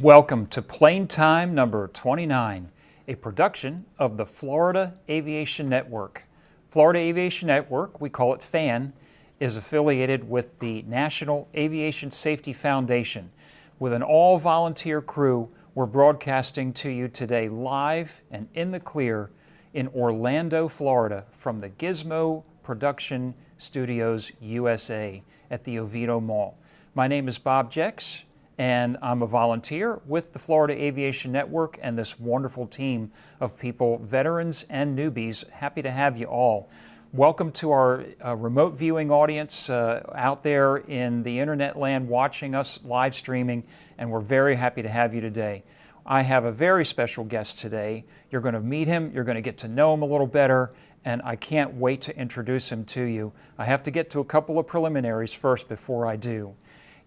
Welcome to Plane Time number 29, a production of the Florida Aviation Network. Florida Aviation Network, we call it FAN, is affiliated with the National Aviation Safety Foundation. With an all-volunteer crew, we're broadcasting to you today live and in the clear in Orlando, Florida, from the Gizmo Production Studios USA at the Oviedo Mall. My name is Bob Jex, and I'm a volunteer with the Florida Aviation Network and this wonderful team of people, veterans and newbies. Happy to have you all. Welcome to our remote viewing audience out there in the internet land watching us live streaming, and we're very happy to have you today. I have a very special guest today. You're going to meet him, you're going to get to know him a little better, and I can't wait to introduce him to you. I have to get to a couple of preliminaries first before I do.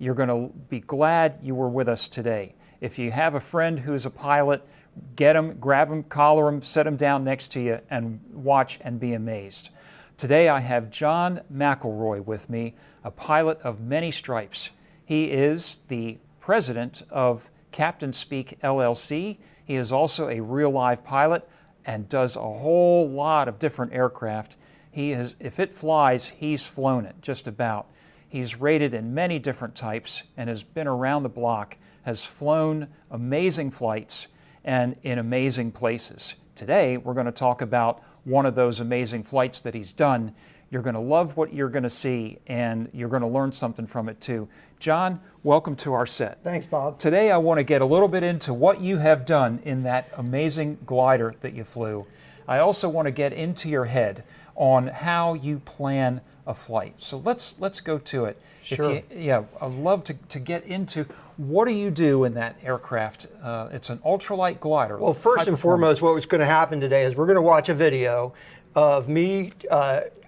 You're going to be glad you were with us today. If you have a friend who's a pilot, get him, grab him, collar him, set him down next to you, and watch and be amazed. Today I have John McLeroy with me, a pilot of many stripes. He is the president of CaptainSpeak LLC. He is also a real-live pilot and does a whole lot of different aircraft. If it flies, he's flown it, just about. He's rated in many different types and has been around the block, has flown amazing flights and in amazing places. Today, we're going to talk about one of those amazing flights that he's done. You're going to love what you're going to see, and you're going to learn something from it too. John, welcome to our set. Thanks, Bob. Today, I want to get a little bit into what you have done in that amazing glider that you flew. I also want to get into your head on how you plan a flight. So let's go to it. Sure. I'd love to get into what do you do in that aircraft? It's an ultralight glider. Well, first and foremost, what's going to happen today is we're going to watch a video of me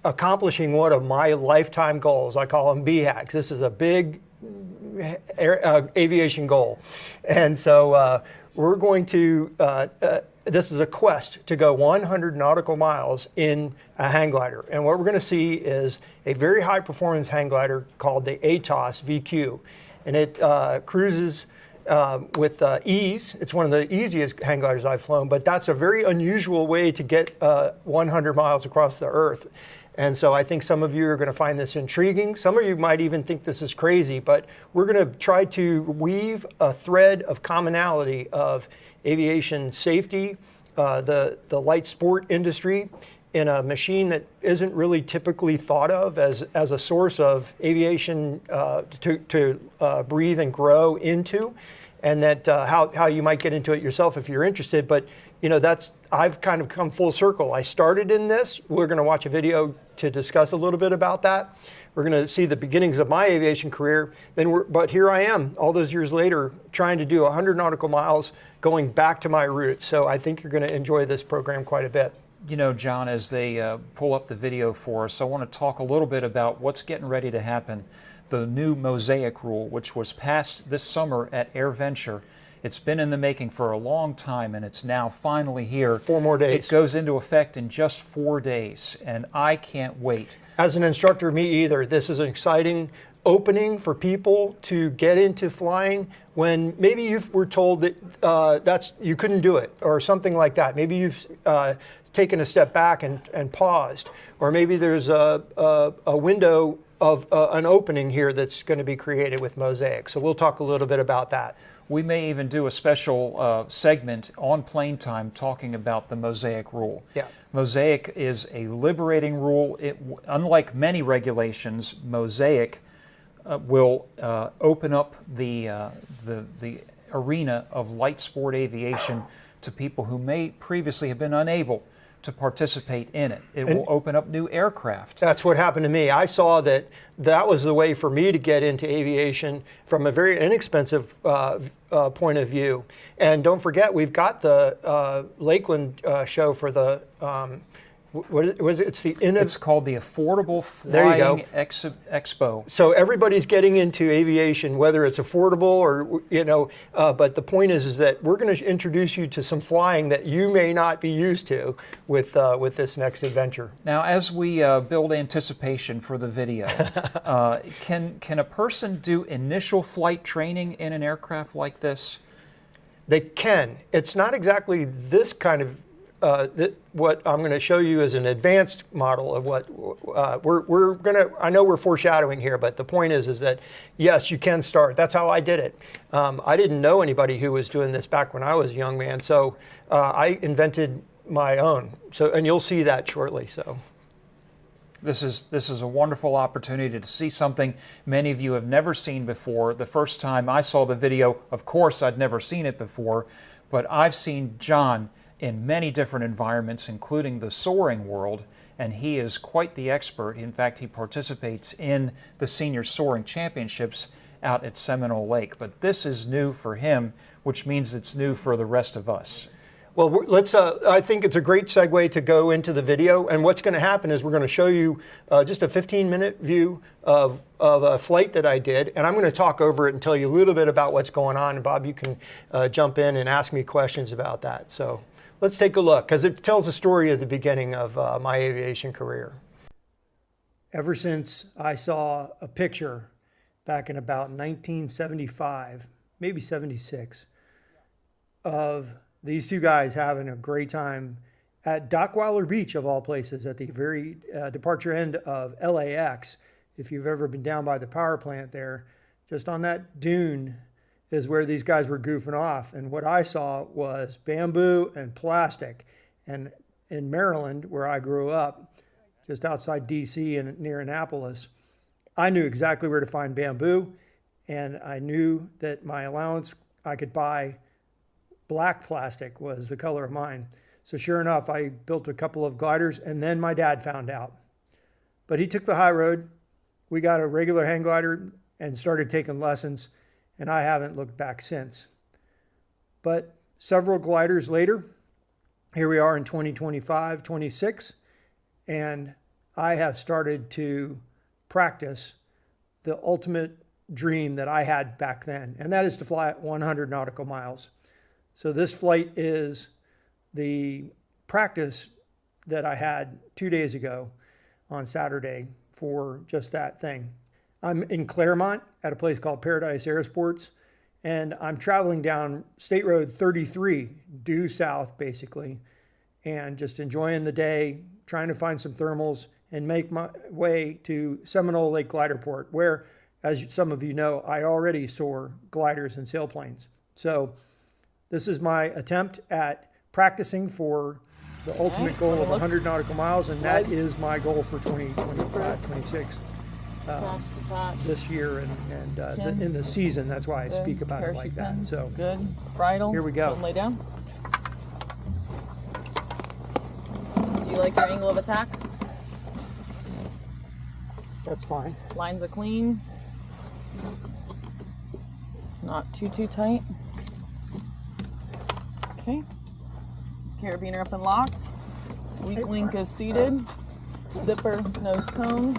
accomplishing one of my lifetime goals. I call them BHAGs. This is a big aviation goal. And so we're going to this is a quest to go 100 nautical miles in a hang glider. And what we're going to see is a very high performance hang glider called the ATOS VQ. And it cruises with ease. It's one of the easiest hang gliders I've flown, but that's a very unusual way to get 100 miles across the earth. And so I think some of you are going to find this intriguing. Some of you might even think this is crazy, but we're going to try to weave a thread of commonality of aviation safety, the light sport industry, in a machine that isn't really typically thought of as a source of aviation to breathe and grow into, and that how you might get into it yourself if you're interested. But you know, I've kind of come full circle. I started in this. We're going to watch a video to discuss a little bit about that. We're going to see the beginnings of my aviation career. But here I am, all those years later, trying to do 100 nautical miles, going back to my roots. So I think you're going to enjoy this program quite a bit. You know, John, as they pull up the video for us, I want to talk a little bit about what's getting ready to happen. The new Mosaic rule, which was passed this summer at AirVenture. It's been in the making for a long time, and it's now finally here. 4 more days. It goes into effect in just 4 days, and I can't wait. As an instructor, me either. This is an exciting opening for people to get into flying when maybe you were told that you couldn't do it or something like that. Maybe you've taken a step back and paused, or maybe there's a window of an opening here that's going to be created with Mosaic. So we'll talk a little bit about that. We may even do a special segment on Plane Time talking about the Mosaic rule. Yeah. Mosaic is a liberating rule. Unlike many regulations, Mosaic will open up the arena of light sport aviation to people who may previously have been unable to participate in it. It will open up new aircraft. That's what happened to me. I saw that was the way for me to get into aviation from a very inexpensive point of view. And don't forget, we've got the Lakeland show for the what was it? It's called the Affordable Flying Expo. So everybody's getting into aviation, whether it's affordable or, you know, but the point is that we're going to introduce you to some flying that you may not be used to with this next adventure. Now, as we build anticipation for the video, can a person do initial flight training in an aircraft like this? They can. It's not exactly this kind of, what I'm going to show you is an advanced model of what we're going to, I know we're foreshadowing here, but the point is that yes, you can start. That's how I did it. I didn't know anybody who was doing this back when I was a young man, so I invented my own. So, and you'll see that shortly. So. This is a wonderful opportunity to see something many of you have never seen before. The first time I saw the video, of course, I'd never seen it before, but I've seen John in many different environments, including the soaring world, and he is quite the expert. In fact, he participates in the Senior Soaring Championships out at Seminole Lake. But this is new for him, which means it's new for the rest of us. Well, let's. I think it's a great segue to go into the video. And what's going to happen is we're going to show you just a 15-minute view of a flight that I did. And I'm going to talk over it and tell you a little bit about what's going on. And Bob, you can jump in and ask me questions about that. So let's take a look, because it tells the story of the beginning of my aviation career. Ever since I saw a picture back in about 1975, maybe 76, of these two guys having a great time at Dockweiler Beach, of all places, at the very departure end of LAX. If you've ever been down by the power plant there, just on that dune is where these guys were goofing off. And what I saw was bamboo and plastic. And in Maryland, where I grew up, just outside DC and near Annapolis, I knew exactly where to find bamboo. And I knew that my allowance, I could buy black plastic was the color of mine. So sure enough, I built a couple of gliders, and then my dad found out. But he took the high road. We got a regular hang glider and started taking lessons, and I haven't looked back since. But several gliders later, here we are in 2025, 26, and I have started to practice the ultimate dream that I had back then, and that is to fly at 100 nautical miles. So this flight is the practice that I had 2 days ago on Saturday for just that thing. I'm in Claremont at a place called Paradise Airsports, and I'm traveling down State Road 33, due south basically, and just enjoying the day, trying to find some thermals and make my way to Seminole Lake Glider Port, where, as some of you know, I already soar gliders and sailplanes. So this is my attempt at practicing for the ultimate goal of 100 nautical miles, and that is my goal for 2025, 26 this year and in the season. That's why I speak about it like that. So good. Bridle. Here we go. Lay down. Do you like your angle of attack? That's fine. Lines are clean. Not too tight. Okay. Carabiner up and locked. Weak link is seated. Zipper, nose cone.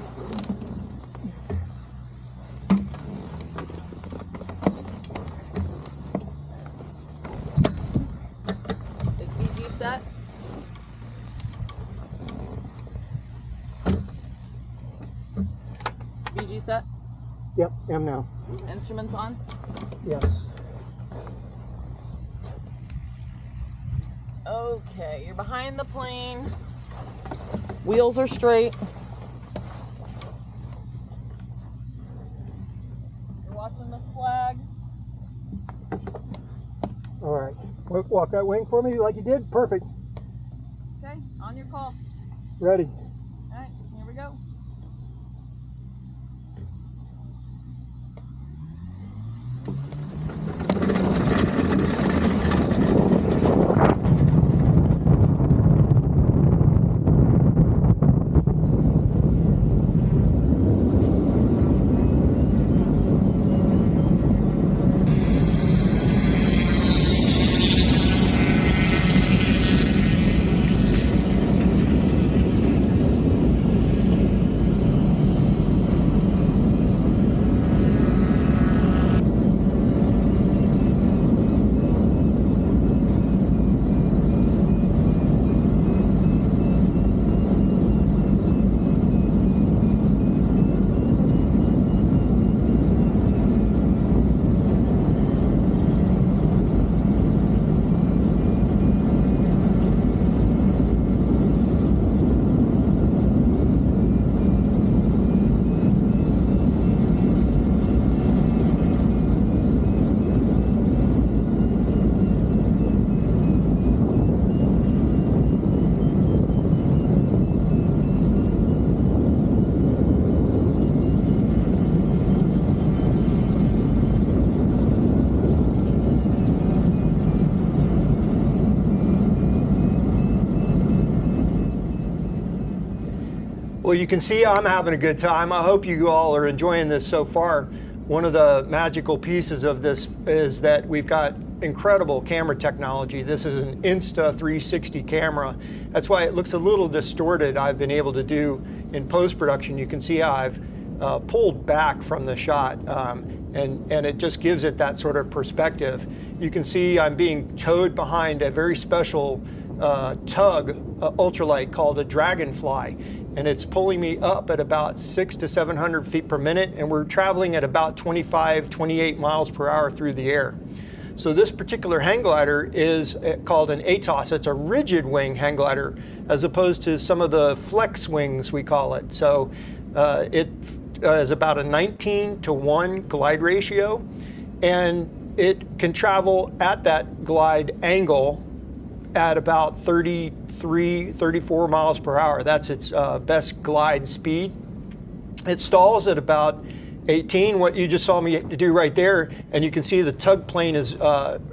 Is VG set? VG set? Yep, am now. Instruments on? Yes. Okay, you're behind the plane. Wheels are straight. You're watching the flag. All right. Walk that wing for me like you did. Perfect. Okay, on your call. Ready. All right, here we go. Well, you can see I'm having a good time. I hope you all are enjoying this so far. One of the magical pieces of this is that we've got incredible camera technology. This is an Insta360 camera. That's why it looks a little distorted. I've been able to do in post-production. You can see how I've pulled back from the shot, and it just gives it that sort of perspective. You can see I'm being towed behind a very special tug ultralight called a Dragonfly, and it's pulling me up at about 600 to 700 feet per minute, and we're traveling at about 25, 28 miles per hour through the air. So this particular hang glider is called an ATOS. It's a rigid wing hang glider, as opposed to some of the flex wings, we call it. So it is about a 19:1 glide ratio, and it can travel at that glide angle at about 33, 34 miles per hour. That's its best glide speed. It stalls at about 18, what you just saw me do right there, and you can see the tug plane is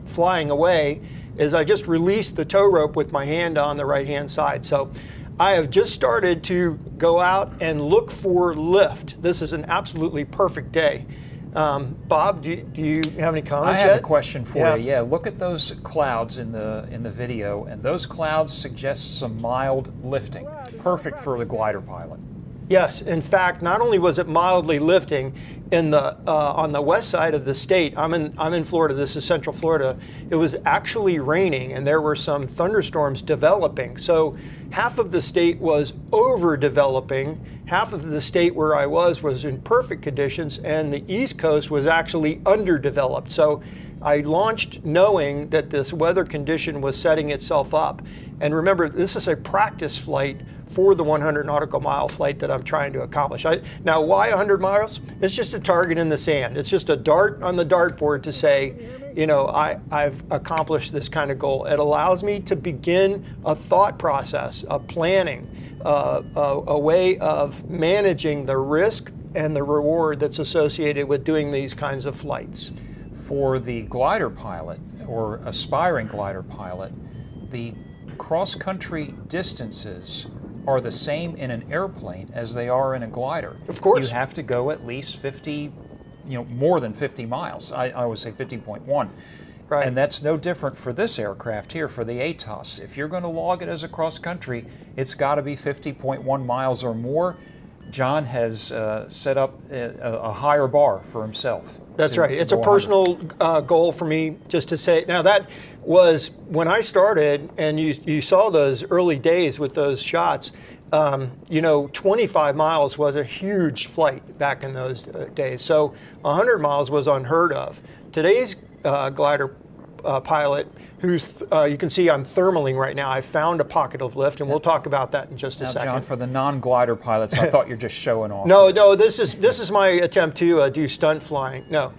flying away, is I just released the tow rope with my hand on the right-hand side. So I have just started to go out and look for lift. This is an absolutely perfect day. Bob, do you have any comments I have yet? a question for you. Yeah, look at those clouds in the video, and those clouds suggest some mild lifting. Perfect for the glider pilot. Yes, in fact, not only was it mildly lifting in the on the west side of the state. I'm in Florida. This is Central Florida. It was actually raining, and there were some thunderstorms developing. So half of the state was overdeveloping. Half of the state where I was in perfect conditions, and the East Coast was actually underdeveloped. So I launched knowing that this weather condition was setting itself up. And remember, this is a practice flight for the 100 nautical mile flight that I'm trying to accomplish. Now, why 100 miles? It's just a target in the sand. It's just a dart on the dartboard to say, you know, I've accomplished this kind of goal. It allows me to begin a thought process, a planning, a way of managing the risk and the reward that's associated with doing these kinds of flights. For the glider pilot or aspiring glider pilot, the cross-country distances are the same in an airplane as they are in a glider. Of course. You have to go at least 50, more than 50 miles. I always say 50.1. Right. And that's no different for this aircraft here, for the ATOS. If you're going to log it as a cross-country, it's got to be 50.1 miles or more. John has set up a higher bar for himself. That's right. It's a personal goal for me, just to say. Now, that was when I started, and you saw those early days with those shots. 25 miles was a huge flight back in those days. So 100 miles was unheard of. Today's glider pilot, who's you can see I'm thermaling right now. I found a pocket of lift, and we'll talk about that in just a second. John, for the non-glider pilots, I thought you're just showing off. No, this is my attempt to do stunt flying. No,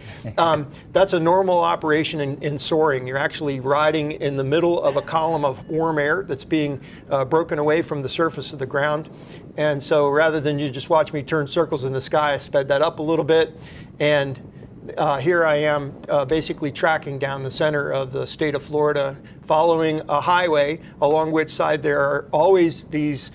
that's a normal operation in soaring. You're actually riding in the middle of a column of warm air that's being broken away from the surface of the ground. And so rather than you just watch me turn circles in the sky, I sped that up a little bit, and here I am basically tracking down the center of the state of Florida, following a highway along which side there are always these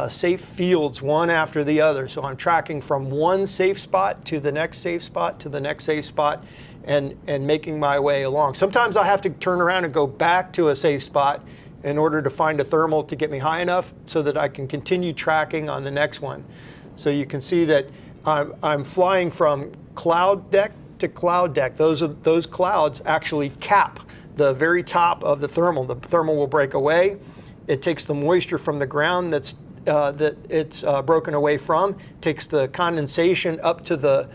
safe fields, one after the other. So I'm tracking from one safe spot to the next safe spot to the next safe spot, and making my way along. Sometimes I have to turn around and go back to a safe spot in order to find a thermal to get me high enough so that I can continue tracking on the next one. So you can see that I'm flying from cloud deck to cloud deck. Those clouds actually cap the very top of the thermal. The thermal will break away. It takes the moisture from the ground that it's broken away from, takes the condensation up to the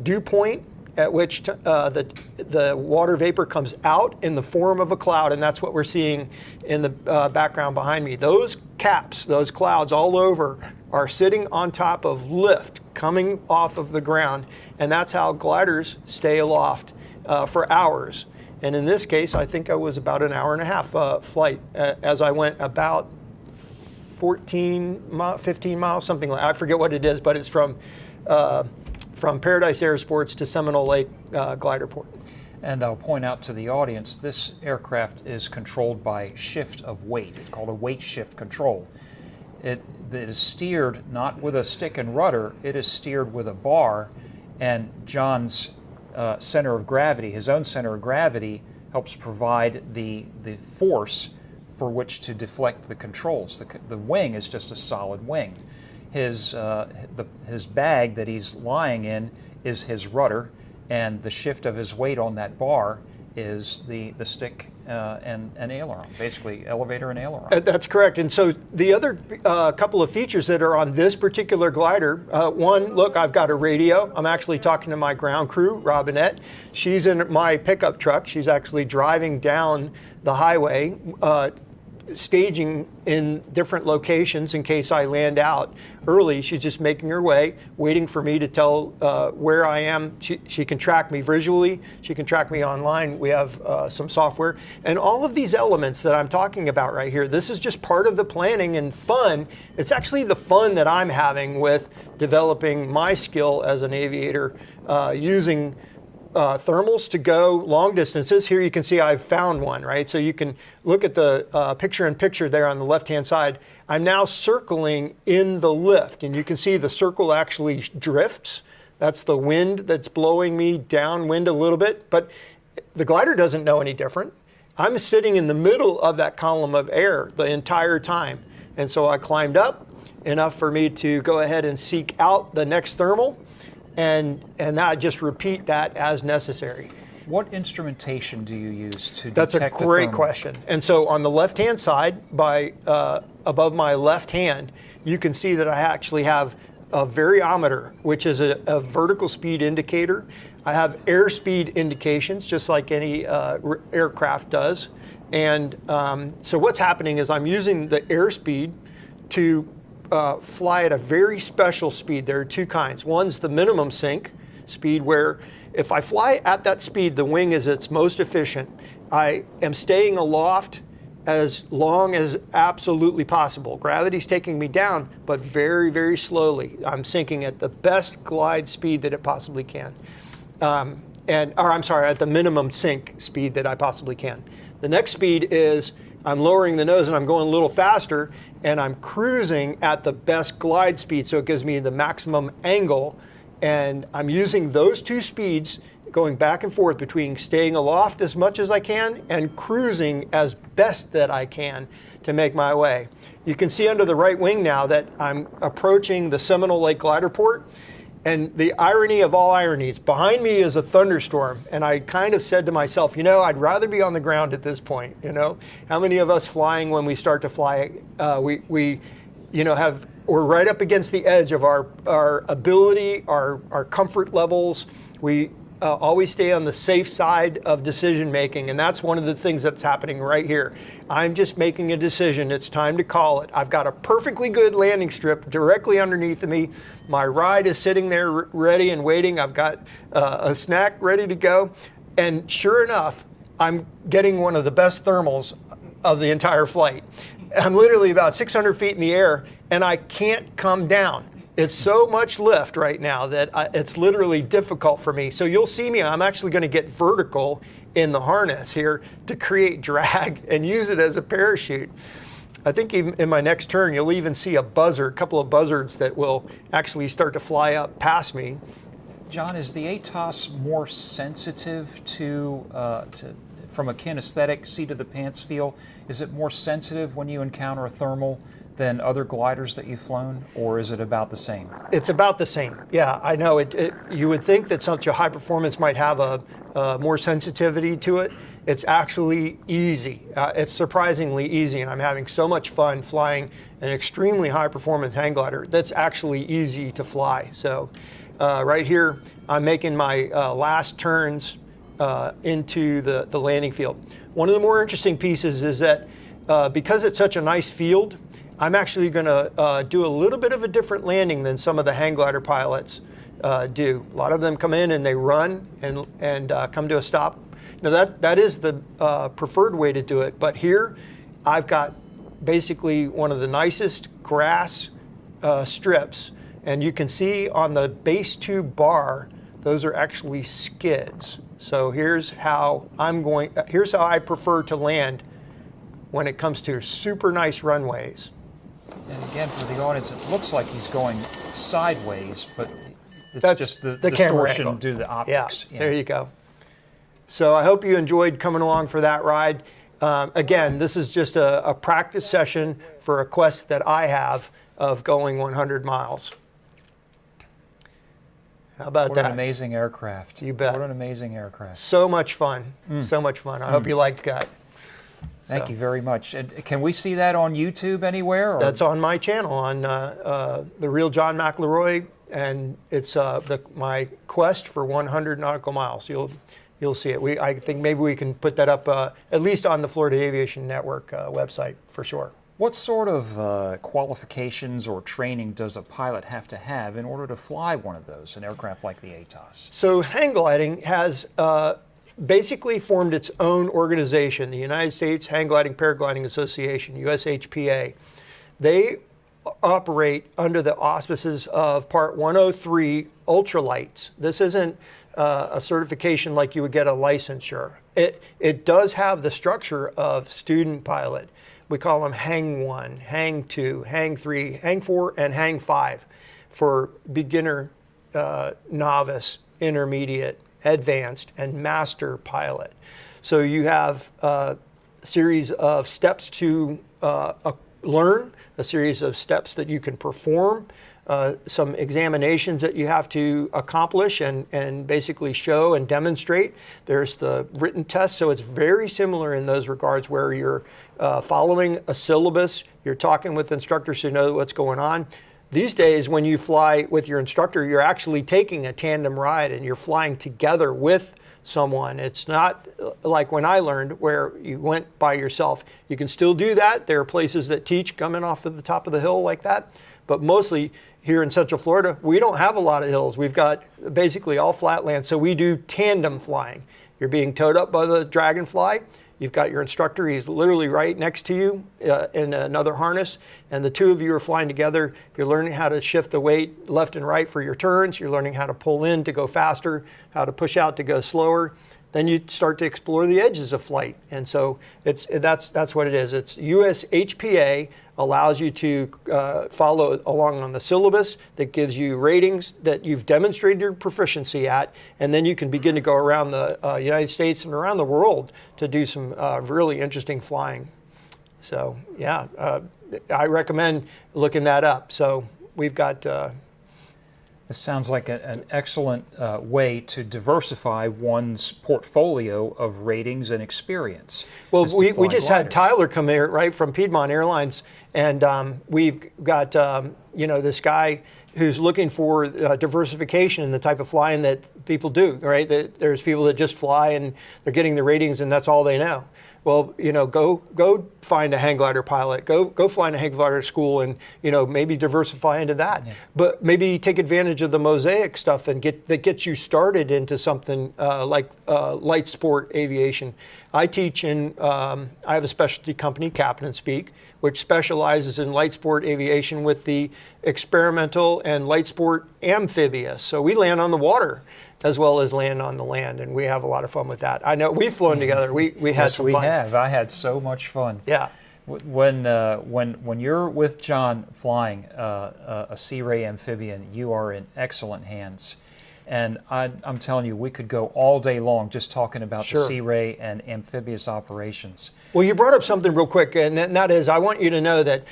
dew point at which the water vapor comes out in the form of a cloud, and that's what we're seeing in the background behind me. Those caps, those clouds all over, are sitting on top of lift coming off of the ground, and that's how gliders stay aloft for hours. And in this case, I think I was about an hour and a half flight as I went about 15 miles, something like, I forget what it is, but it's from Paradise Air Sports to Seminole Lake Glider Port. And I'll point out to the audience, this aircraft is controlled by shift of weight. It's called a weight shift control. It is steered not with a stick and rudder, it is steered with a bar, and John's center of gravity, his own center of gravity, helps provide the force for which to deflect the controls. The wing is just a solid wing. His bag that he's lying in is his rudder, and the shift of his weight on that bar is the stick and aileron, basically elevator and aileron. That's correct. And so the other couple of features that are on this particular glider, one, look, I've got a radio. I'm actually talking to my ground crew, Robinette. She's in my pickup truck. She's actually driving down the highway, staging in different locations in case I land out early. She's just making her way, waiting for me to tell where I am. She can track me visually. She can track me online. We have some software. And all of these elements that I'm talking about right here, this is just part of the planning and fun. It's actually the fun that I'm having with developing my skill as an aviator, using thermals to go long distances. Here you can see I've found one, right? So you can look at the picture-in-picture there on the left-hand side. I'm now circling in the lift, and you can see the circle actually drifts. That's the wind that's blowing me downwind a little bit, but the glider doesn't know any different. I'm sitting in the middle of that column of air the entire time. And so I climbed up enough for me to go ahead and seek out the next thermal, and I just repeat that as necessary. What instrumentation do you use to detect That's a great the question. And so on the left-hand side, by above my left hand, you can see that I actually have a variometer, which is a vertical speed indicator. I have airspeed indications, just like any aircraft does. And so what's happening is I'm using the airspeed to fly at a very special speed. There are two kinds. One's the minimum sink speed, where if I fly at that speed, the wing is its most efficient. I am staying aloft as long as absolutely possible. Gravity's taking me down, but very, very slowly. I'm sinking at the best glide speed that it possibly can. At the minimum sink speed that I possibly can. The next speed is I'm lowering the nose and I'm going a little faster, and I'm cruising at the best glide speed, so it gives me the maximum angle. And I'm using those two speeds, going back and forth between staying aloft as much as I can and cruising as best that I can to make my way. You can see under the right wing now that I'm approaching the Seminole Lake glider port. And the irony of all ironies, behind me is a thunderstorm. And I kind of said to myself, I'd rather be on the ground at this point. How many of us flying, when we start to fly, we're right up against the edge of our ability, our comfort levels. We always stay on the safe side of decision making, and that's one of the things that's happening right here. I'm just making a decision. It's time to call it. I've got a perfectly good landing strip directly underneath of me. My ride is sitting there ready and waiting. I've got a snack ready to go, and sure enough, I'm getting one of the best thermals of the entire flight. I'm literally about 600 feet in the air, and I can't come down. It's so much lift right now that it's literally difficult for me. So you'll see me, I'm actually going to get vertical in the harness here to create drag and use it as a parachute. I think even in my next turn, you'll even see a couple of buzzards that will actually start to fly up past me. John, is the ATOS more sensitive from a kinesthetic seat of the pants feel? Is it more sensitive when you encounter a thermal than other gliders that you've flown, or is it about the same? It's about the same. Yeah, I know. You would think that such a high performance might have a more sensitivity to it. It's actually easy. It's surprisingly easy, and I'm having so much fun flying an extremely high performance hang glider that's actually easy to fly. So right here, I'm making my last turns into the landing field. One of the more interesting pieces is that because it's such a nice field, I'm actually going to do a little bit of a different landing than some of the hang glider pilots do. A lot of them come in and they run and come to a stop. Now that is the preferred way to do it, but here I've got basically one of the nicest grass strips, and you can see on the base tube bar, those are actually skids. So here's how I prefer to land when it comes to super nice runways. And again, for the audience, it looks like he's going sideways, but it's That's just the camera distortion angle. due to the optics. Yeah, there you go. So I hope you enjoyed coming along for that ride. Again, this is just a practice session for a quest that I have of going 100 miles. How about What that? an amazing aircraft. You bet. What an amazing aircraft. So much fun. So much fun. I hope you liked that. Thank you very much. And can we see that on YouTube anywhere? Or? That's on my channel, on the real John McLeroy, and it's my quest for 100 nautical miles. You'll see it. I think maybe we can put that up at least on the Florida Aviation Network website for sure. What sort of qualifications or training does a pilot have to have in order to fly one of those, an aircraft like the ATOS? So hang gliding has basically formed its own organization, the United States Hang Gliding Paragliding Association, USHPA. They operate under the auspices of Part 103 ultralights. This isn't a certification like you would get a licensure. It does have the structure of student pilot. We call them Hang 1, Hang 2, Hang 3, Hang 4, and Hang 5 for beginner, novice, intermediate, advanced, and master pilot. So you have a series of steps to learn, a series of steps that you can perform, some examinations that you have to accomplish and basically show and demonstrate. There's the written test, so it's very similar in those regards where you're following a syllabus, you're talking with instructors who know what's going on. These days, when you fly with your instructor, you're actually taking a tandem ride and you're flying together with someone. It's not like when I learned where you went by yourself. You can still do that. There are places that teach coming off of the top of the hill like that. But mostly here in Central Florida, we don't have a lot of hills. We've got basically all flatland. So we do tandem flying. You're being towed up by the Dragonfly. You've got your instructor, he's literally right next to you in another harness, and the two of you are flying together. You're learning how to shift the weight left and right for your turns. You're learning how to pull in to go faster, how to push out to go slower. Then you start to explore the edges of flight. And so that's what it is. It's USHPA allows you to follow along on the syllabus that gives you ratings that you've demonstrated your proficiency at, and then you can begin to go around the United States and around the world to do some really interesting flying. So yeah, I recommend looking that up. So we've got... This sounds like an excellent way to diversify one's portfolio of ratings and experience. Well, we just had gliders. Tyler come here, right, from Piedmont Airlines, and we've got, this guy who's looking for diversification in the type of flying that people do, right? There's people that just fly and they're getting the ratings and that's all they know. Well, go find a hang glider pilot. Go find a hang glider school, and maybe diversify into that. Yeah. But maybe take advantage of the mosaic stuff and that gets you started into something like light sport aviation. I teach in. I have a specialty company, CaptainSpeak, which specializes in light sport aviation with the experimental and light sport amphibious. So we land on the water as well as land on the land, and we have a lot of fun with that. I know we've flown together. We had some fun. Yes, we have. I had so much fun. Yeah. When you're with John flying a Sea Ray amphibian, you are in excellent hands. And I'm telling you, we could go all day long just talking about the Sea Ray and amphibious operations. Well, you brought up something real quick, and that is, I want you to know that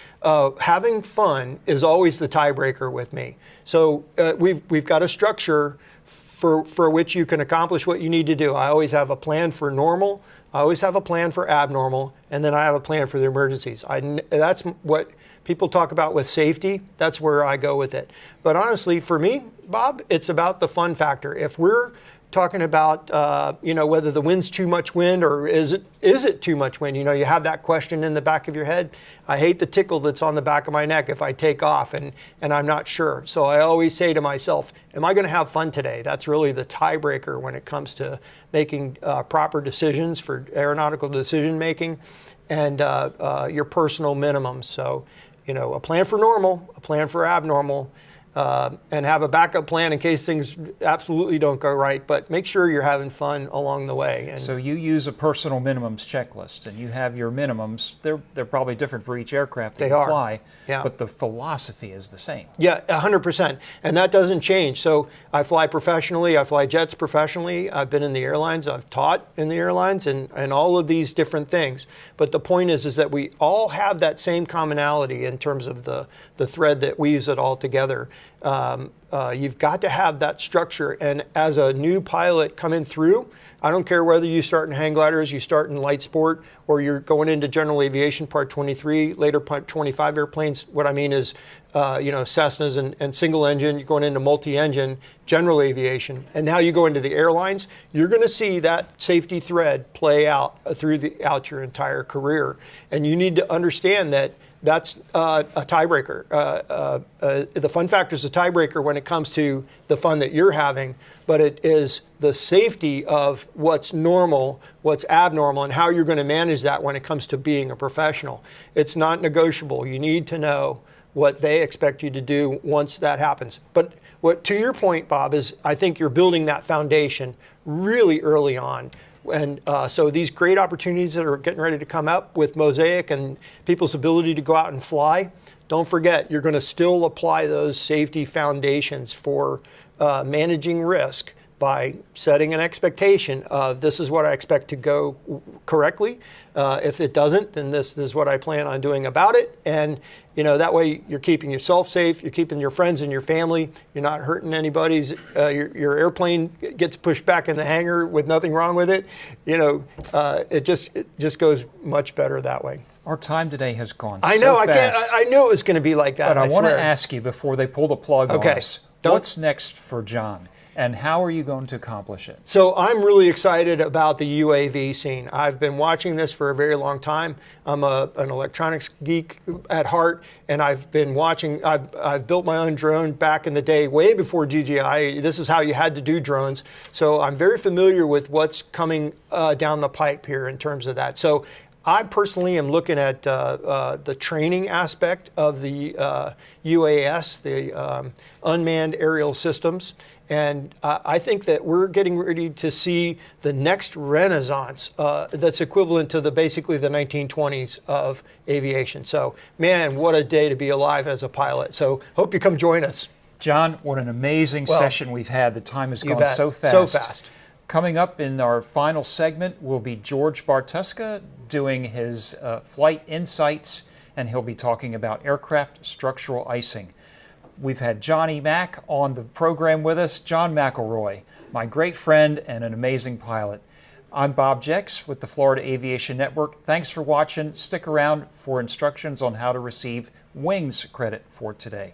having fun is always the tiebreaker with me. So we've got a structure for which you can accomplish what you need to do. I always have a plan for normal, I always have a plan for abnormal, and then I have a plan for the emergencies. That's what people talk about with safety. That's where I go with it. But honestly, for me, Bob, it's about the fun factor. If we're talking about whether the wind's too much wind or is it too much wind, you have that question in the back of your head. I hate the tickle that's on the back of my neck if I take off and I'm not sure. So I always say to myself, am I going to have fun today? That's really the tiebreaker when it comes to making proper decisions for aeronautical decision making and your personal minimums. So a plan for normal, a plan for abnormal, and have a backup plan in case things absolutely don't go right. But make sure you're having fun along the way. And So you use a personal minimums checklist, and you have your minimums. They're probably different for each aircraft that They you are. fly, Yeah. but the philosophy is the same. Yeah, 100%. And that doesn't change. So I fly professionally. I fly jets professionally. I've been in the airlines. I've taught in the airlines and all of these different things. But the point is that we all have that same commonality in terms of the thread that weaves it all together. You've got to have that structure. And as a new pilot coming through, I don't care whether you start in hang gliders, you start in light sport, or you're going into general aviation part 23, later part 25 airplanes. What I mean is, Cessnas and single engine, you're going into multi-engine, general aviation. And now you go into the airlines, you're going to see that safety thread play out throughout your entire career. And you need to understand that that's a tiebreaker. The fun factor is a tiebreaker when it comes to the fun that you're having, but it is the safety of what's normal, what's abnormal, and how you're going to manage that when it comes to being a professional. It's not negotiable. You need to know what they expect you to do once that happens. But to your point, Bob, is I think you're building that foundation really early on. And so these great opportunities that are getting ready to come up with Mosaic and people's ability to go out and fly, don't forget, you're going to still apply those safety foundations for managing risk by setting an expectation of this is what I expect to go correctly. If it doesn't, then this is what I plan on doing about it. And that way you're keeping yourself safe, you're keeping your friends and your family, you're not hurting anybody's, your airplane gets pushed back in the hangar with nothing wrong with it. It just goes much better that way. Our time today has gone I know, so fast. I knew it was going to be like that. But I want to swear. ask you before they pull the plug on Okay. us, what's next for John? And how are you going to accomplish it? So I'm really excited about the UAV scene. I've been watching this for a very long time. I'm an electronics geek at heart, and I've been watching. I've built my own drone back in the day, way before DJI. This is how you had to do drones. So I'm very familiar with what's coming down the pipe here in terms of that. So I personally am looking at the training aspect of the UAS, the unmanned aerial systems. And I think that we're getting ready to see the next renaissance that's equivalent to basically the 1920s of aviation. So, man, what a day to be alive as a pilot. So, hope you come join us. John, what an amazing session we've had. The time has gone bet. so fast. So fast. Coming up in our final segment will be George Bartuska doing his flight insights, and he'll be talking about aircraft structural icing. We've had Johnny Mack on the program with us, John McLeroy, my great friend and an amazing pilot. I'm Bob Jex with the Florida Aviation Network. Thanks for watching. Stick around for instructions on how to receive Wings credit for today.